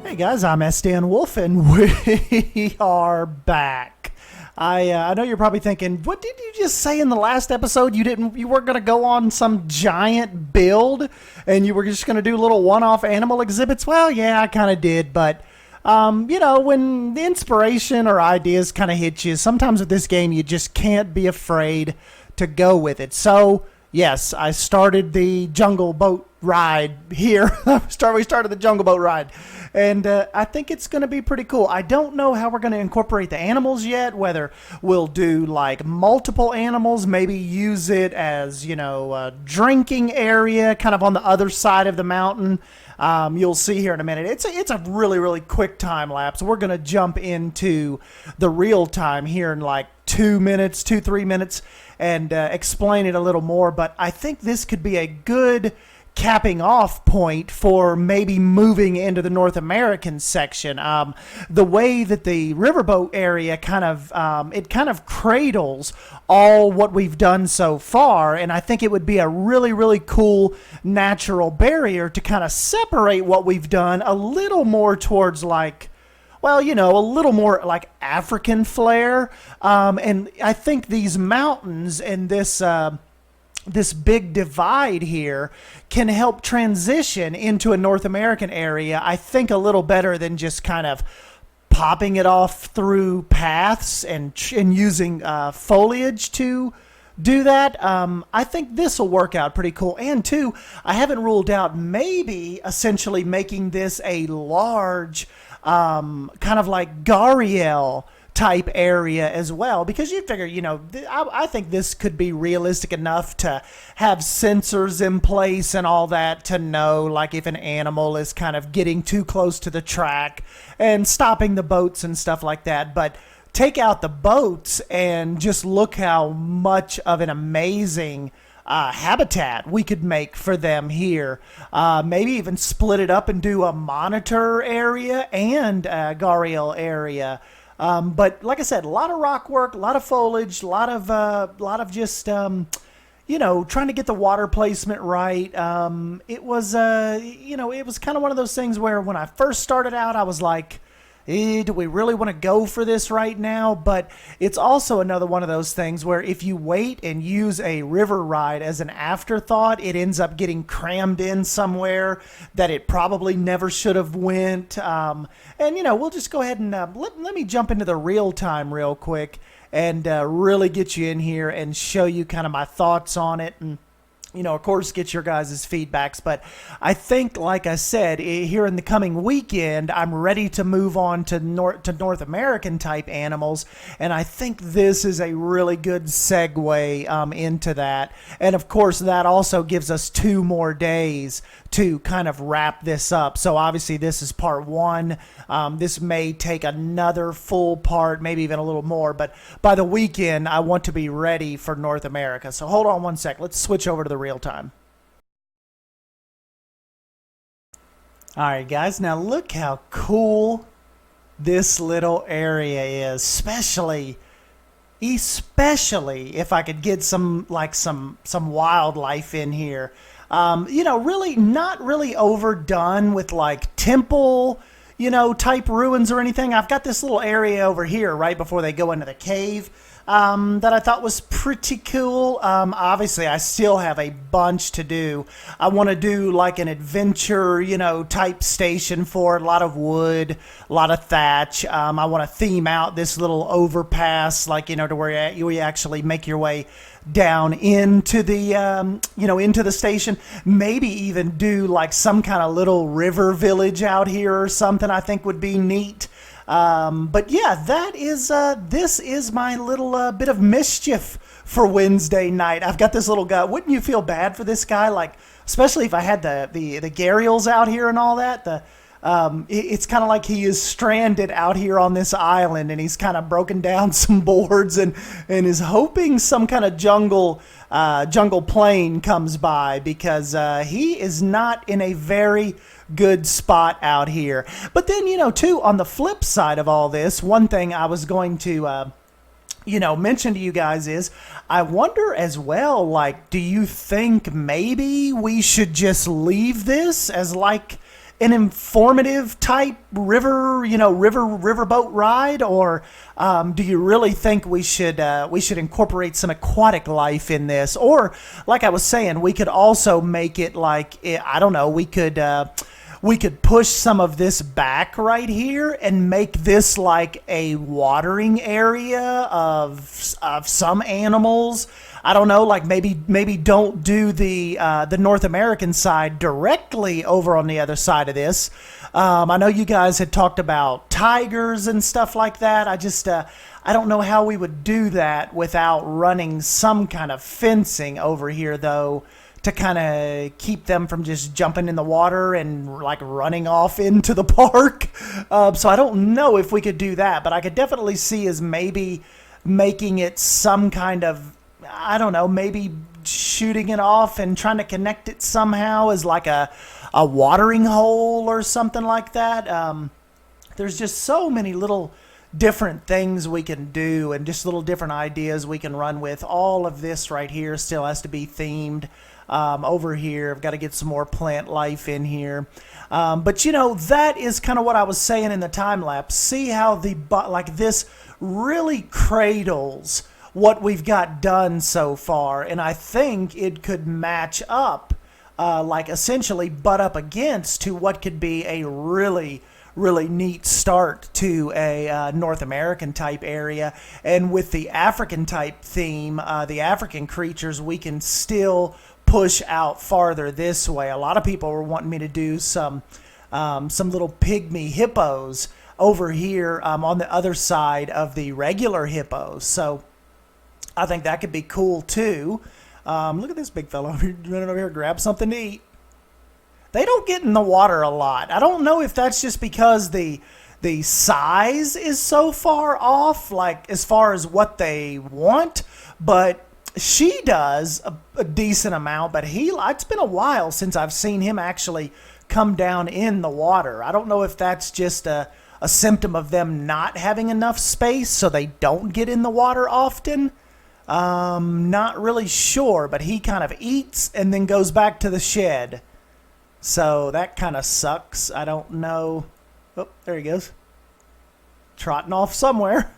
Hey guys, I'm SDN Wolf, and we are back. I know you're probably thinking, what did you just say in the last episode? You weren't going to go on some giant build, and you were just going to do little one-off animal exhibits. Well, yeah, I kind of did, but when the inspiration or ideas kind of hit you, sometimes with this game, you just can't be afraid to go with it. So yes, I started the jungle boat ride here. We started the jungle boat ride, and I think it's going to be pretty cool. I don't know how we're going to incorporate the animals yet, whether we'll do like multiple animals, maybe use it as, a drinking area kind of on the other side of the mountain. You'll see here in a minute. It's a really, really quick time lapse. We're going to jump into the real time here in like 3 minutes, and explain it a little more. But I think this could be a good capping off point for maybe moving into the North American section. The way that the riverboat area kind of cradles all what we've done so far, and I think it would be a really, really cool natural barrier to kind of separate what we've done a little more towards like, well, a little more like African flair. And I think these mountains and this big divide here can help transition into a North American area, I think, a little better than just kind of popping it off through paths and using foliage to do that. I think this will work out pretty cool. And two, I haven't ruled out maybe essentially making this a large kind of like Gariel type area as well, because you figure, I think this could be realistic enough to have sensors in place and all that to know like if an animal is kind of getting too close to the track and stopping the boats and stuff like that. But take out the boats and just look how much of an amazing habitat we could make for them here. Maybe even split it up and do a monitor area and a Gariel area. But like I said, a lot of rock work, a lot of foliage, a lot of just, trying to get the water placement right. It was kind of one of those things where when I first started out, I was like, do we really want to go for this right now? But it's also another one of those things where if you wait and use a river ride as an afterthought, it ends up getting crammed in somewhere that it probably never should have went. We'll just go ahead and let me jump into the real time real quick and really get you in here and show you kind of my thoughts on it. And of course, get your guys' feedbacks. But I think, like I said, here in the coming weekend, I'm ready to move on to North American type animals. And I think this is a really good segue into that. And of course, that also gives us 2 more days to kind of wrap this up. So obviously, this is part 1. This may take another full part, maybe even a little more. But by the weekend, I want to be ready for North America. So hold on one sec. Let's switch over to the real time. All right, guys, now look how cool this little area is, especially if I could get some wildlife in here. Really not really overdone with like temple, type ruins or anything. I've got this little area over here right before they go into the cave that I thought was pretty cool. Obviously, I still have a bunch to do. I want to do like an adventure, type station for it. A lot of wood, a lot of thatch. I want to theme out this little overpass, like, to where you actually make your way down into the, into the station. Maybe even do like some kind of little river village out here or something. I think would be neat. But yeah, this is my little bit of mischief for Wednesday night. I've got this little guy. Wouldn't you feel bad for this guy? Like, especially if I had the gharials out here and all that. It's kind of like he is stranded out here on this island, and he's kind of broken down some boards and is hoping some kind of jungle plane comes by, because he is not in a very good spot out here. But then, too, on the flip side of all this, one thing I was going to mention to you guys is, I wonder as well, like, do you think maybe we should just leave this as like an informative type riverboat ride, or do you really think we should incorporate some aquatic life in this? Or, like I was saying, we could also make it like, I don't know, we could push some of this back right here and make this like a watering area of some animals. I don't know, like maybe don't do the North American side directly over on the other side of this. I know you guys had talked about tigers and stuff like that. I don't know how we would do that without running some kind of fencing over here, though, to kind of keep them from just jumping in the water and like running off into the park. So I don't know if we could do that, but I could definitely see as maybe making it some kind of, I don't know, maybe shooting it off and trying to connect it somehow as like a watering hole or something like that. There's just so many little different things we can do and just little different ideas we can run with. All of this right here still has to be themed. Over here, I've got to get some more plant life in here. But that is kind of what I was saying in the time lapse. See how like this really cradles what we've got done so far, and I think it could match up, like essentially butt up against to what could be a really neat start to a North American type area. And with the African type theme, the African creatures, we can still push out farther this way. A lot of people were wanting me to do some little pygmy hippos over here on the other side of the regular hippos. So I think that could be cool too. Look at this big fellow running over here, grab something to eat. They don't get in the water a lot. I don't know if that's just because the size is so far off, like as far as what they want, but she does a decent amount. But it's been a while since I've seen him actually come down in the water. I don't know if that's just a symptom of them not having enough space, so they don't get in the water often. Not really sure, but he kind of eats and then goes back to the shed. So that kind of sucks. I don't know. Oh, there he goes. Trotting off somewhere.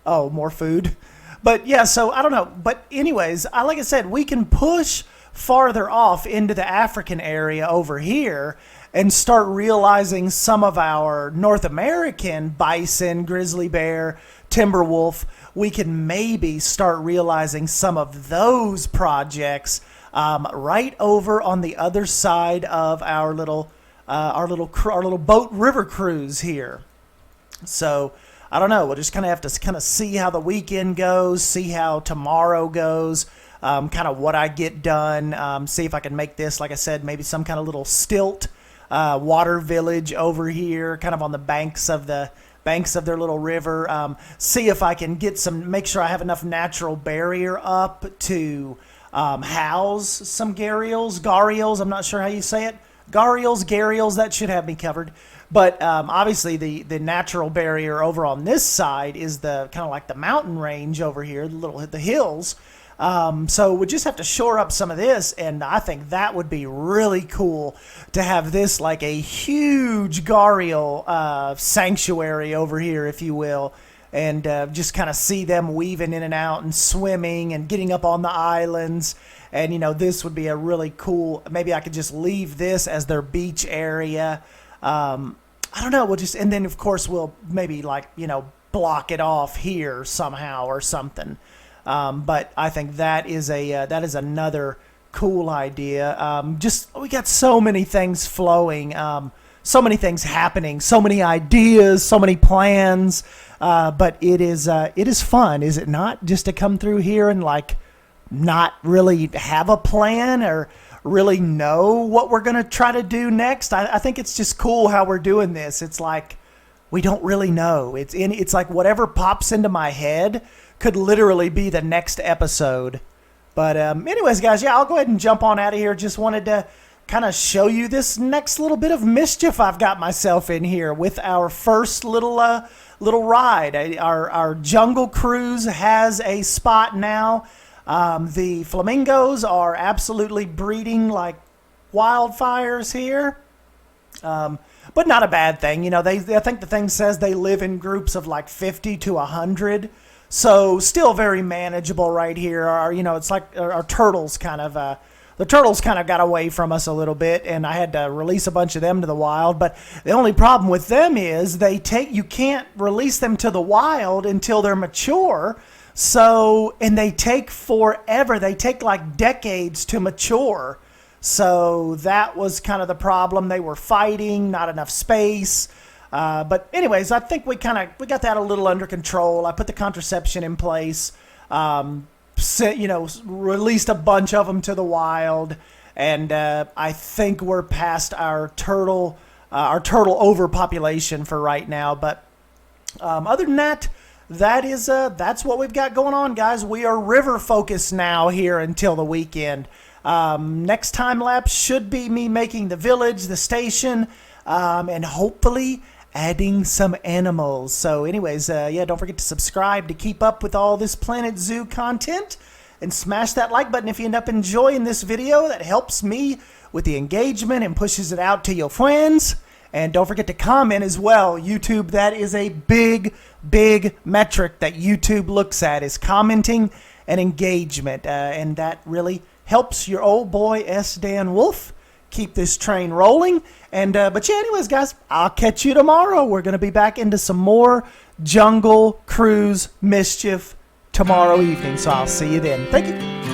Oh, more food. But yeah, so I don't know. But anyways, like I said, we can push farther off into the African area over here and start realizing some of our North American bison, grizzly bear, timber wolf. We can maybe start realizing some of those projects right over on the other side of our little boat river cruise here. So I don't know. We'll just kind of have to kind of see how the weekend goes, see how tomorrow goes, kind of what I get done, see if I can make this, like I said, maybe some kind of little stilt water village over here, kind of on the banks of their little river. See if I can make sure I have enough natural barrier up to house some gharials. I'm not sure how you say it. Gharials, that should have me covered. But obviously the natural barrier over on this side is the kind of like the mountain range over here, the hills. So we just have to shore up some of this, and I think that would be really cool to have this like a huge gharial sanctuary over here, if you will, and just kind of see them weaving in and out and swimming and getting up on the islands. And this would be a really cool, maybe I could just leave this as their beach area. I don't know, and then of course we'll maybe block it off here somehow or something. But I think that is another cool idea. We got so many things flowing, so many things happening, so many ideas, so many plans. But it is fun, is it not? Just to come through here and not really have a plan or really know what we're going to try to do next. I think it's just cool how we're doing this. It's like we don't really know. It's like whatever pops into my head could literally be the next episode. But anyways, guys, yeah, I'll go ahead and jump on out of here. Just wanted to kind of show you this next little bit of mischief I've got myself in here with our first little ride. Our jungle cruise has a spot now. The flamingos are absolutely breeding like wildfires here. But not a bad thing. You know, I think the thing says they live in groups of like 50 to 100. So still very manageable right here. It's like our turtles kind of, the turtles kind of got away from us a little bit, and I had to release a bunch of them to the wild. But the only problem with them is you can't release them to the wild until they're mature. So, and they take forever. They take like decades to mature. So that was kind of the problem. They were fighting, not enough space. But anyways, I think we got that a little under control. I put the contraception in place, released a bunch of them to the wild, and I think we're past our turtle overpopulation for right now. But other than that, that's what we've got going on, guys. We are river focused now here until the weekend. Next time lapse should be me making the village, the station, and hopefully adding some animals. So anyways, don't forget to subscribe to keep up with all this Planet Zoo content, and smash that like button if you end up enjoying this video. That helps me with the engagement and pushes it out to your friends. And don't forget to comment as well. YouTube, that is a big metric that YouTube looks at, is commenting and engagement, and that really helps your old boy S. Dan Wolf keep this train rolling. And anyways, guys, I'll catch you tomorrow. We're going to be back into some more jungle cruise mischief tomorrow evening. So I'll see you then. Thank you.